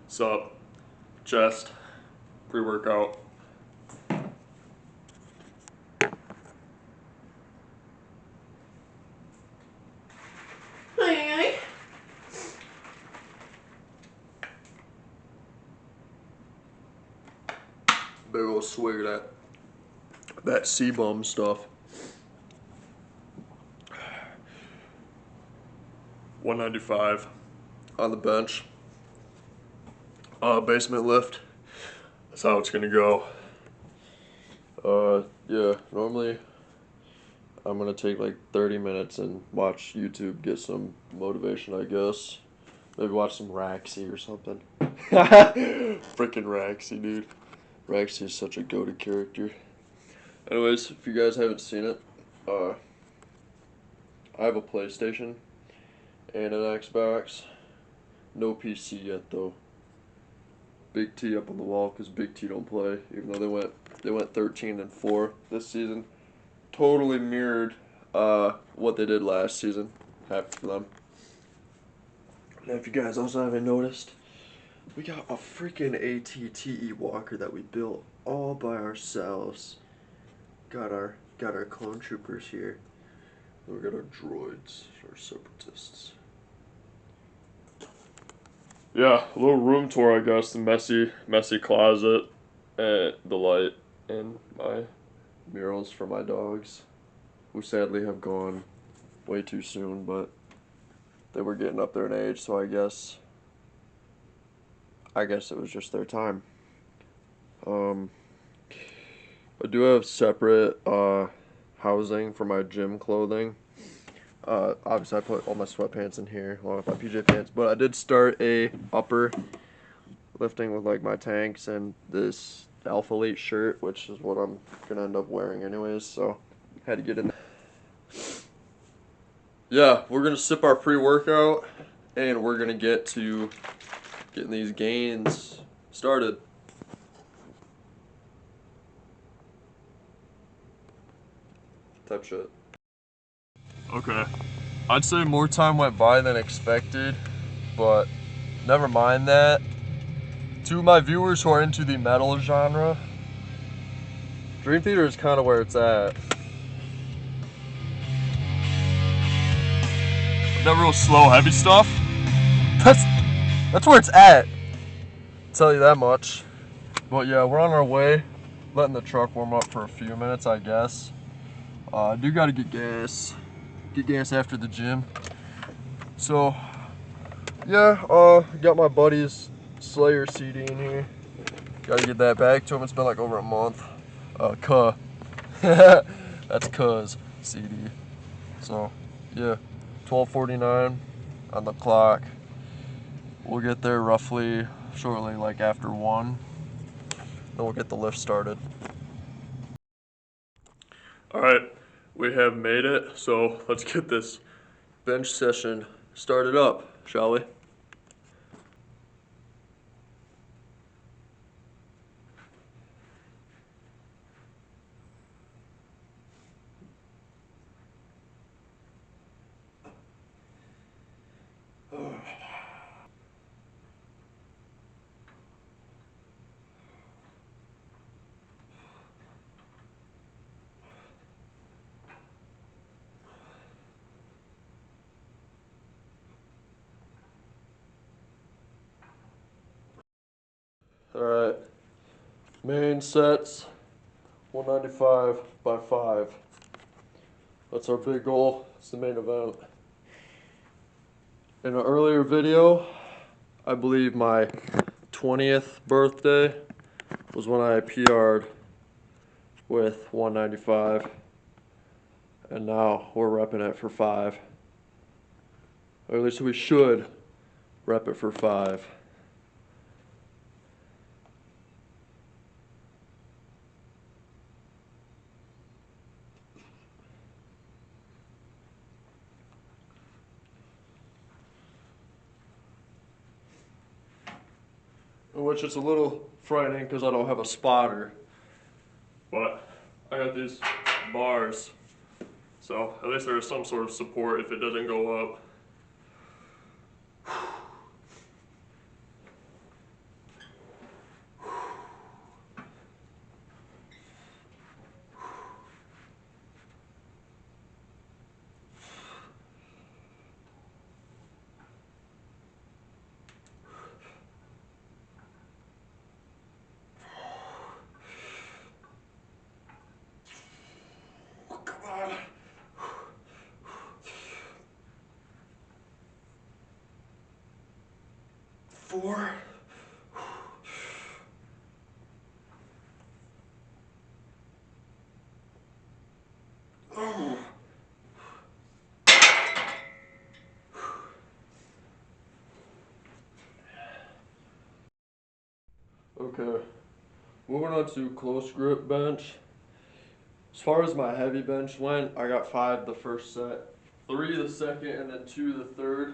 Sup, chest, pre-workout. Big ol' swig of that CBum stuff. 195 on the bench. Basement lift. That's how it's gonna go. Yeah, normally I'm gonna take like 30 minutes and watch YouTube, get some motivation, I guess. Maybe watch some Raxy or something. Freaking Raxy, dude. Raxy is such a goated character. Anyways, if you guys haven't seen it, I have a PlayStation and an Xbox. No PC yet though. Big T up on the wall because Big T don't play, even though they went 13-4 this season. Totally mirrored what they did last season. Happy for them. Now, if you guys also haven't noticed, we got a freaking ATTE walker that we built all by ourselves. Got our clone troopers here. We got our droids, our separatists. Yeah, a little room tour, I guess. The messy closet, and the light, and my murals for my dogs, who sadly have gone way too soon, but they were getting up there in age, so I guess it was just their time. I do have separate housing for my gym clothing. Obviously I put all my sweatpants in here along with my PJ pants, but I did start a upper lifting with like my tanks and this Alpha Elite shirt, which is what I'm gonna end up wearing anyways, so had to get in. Yeah, we're gonna sip our pre-workout and we're gonna get to getting these gains started. Type shit. Okay. I'd say more time went by than expected, but never mind that. To my viewers who are into the metal genre, Dream Theater is kind of where it's at. That real slow, heavy stuff, that's where it's at. I'll tell you that much. But yeah, we're on our way, letting the truck warm up for a few minutes, I guess. I do gotta get gas after the gym. So yeah, got my buddy's Slayer CD in here. Gotta get that back to him. It's been like over a month. That's Cuz CD. So yeah, 12:49 on the clock. We'll get there roughly shortly, like after 1. Then we'll get the lift started. All right, we have made it. So let's get this bench session started up, shall we? All right, main sets, 195 by 5. That's our big goal. It's the main event. In an earlier video, I believe my 20th birthday was when I PR'd with 195, and now we're repping it for 5. Or at least we should rep it for 5. Which is a little frightening because I don't have a spotter. But I got these bars, so at least there's some sort of support if it doesn't go up. 4. Oh. Okay, moving on to close grip bench. As far as my heavy bench went, I got 5 the first set, 3 the second, and then 2 the third.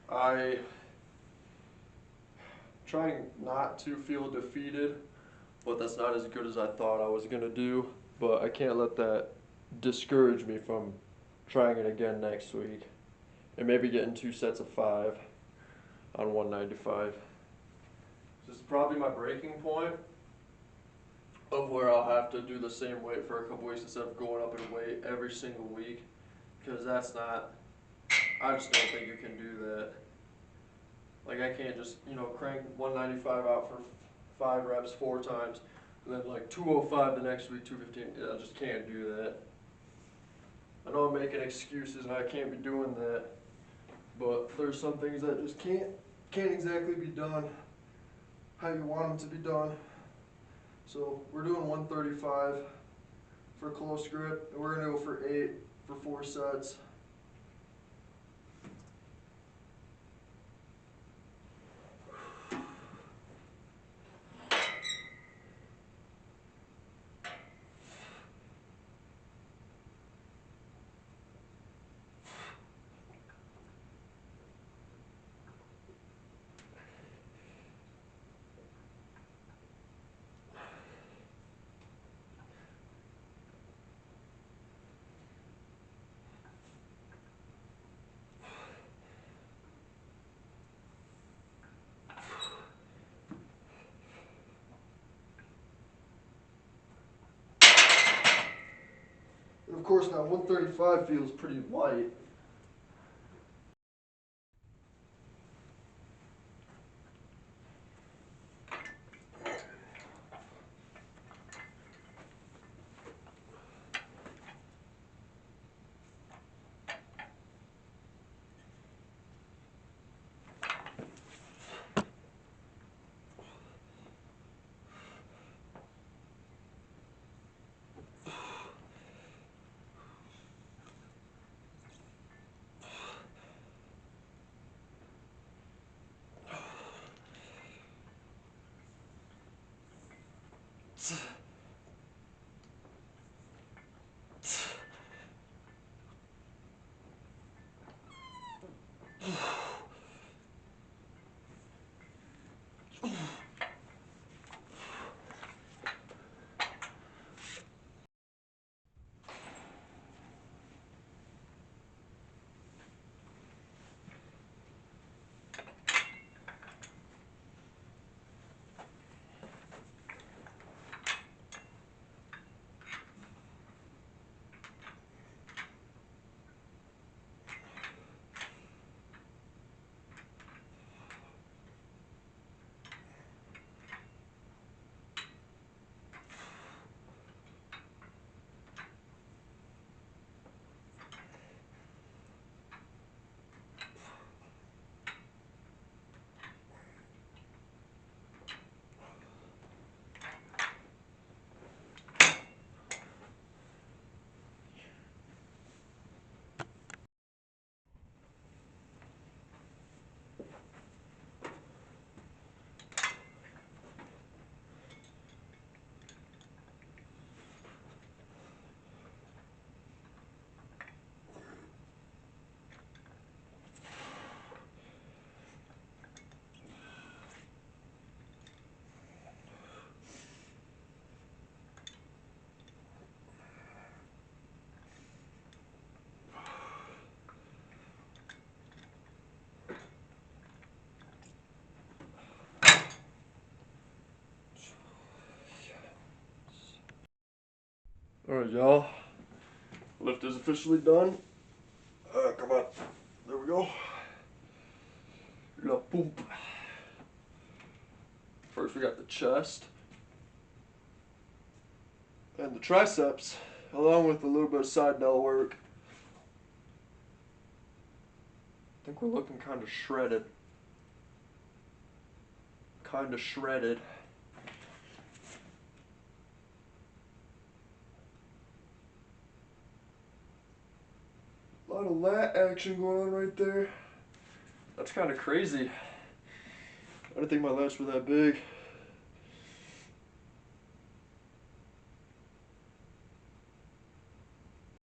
I trying not to feel defeated, but that's not as good as I thought I was gonna do. But I can't let that discourage me from trying it again next week, and maybe getting 2 sets of 5 on 195. This is probably my breaking point of where I'll have to do the same weight for a couple weeks instead of going up in weight every single week, because that's not, I just don't think you can do that. Like, I can't just, crank 195 out for 5 reps 4 times, and then like 205 the next week, 215. I just can't do that. I know I'm making excuses and I can't be doing that, but there's some things that just can't exactly be done how you want them to be done. So we're doing 135 for close grip, and we're gonna go for 8 for 4 sets. And of course now 135 feels pretty light. Alright, y'all. Lift is officially done. Come on. There we go. La boom. First, we got the chest and the triceps, along with a little bit of side delt work. I think we're looking kind of shredded. kind of shredded. A lot of lat action going on right there. That's kind of crazy. I didn't think my lats were that big.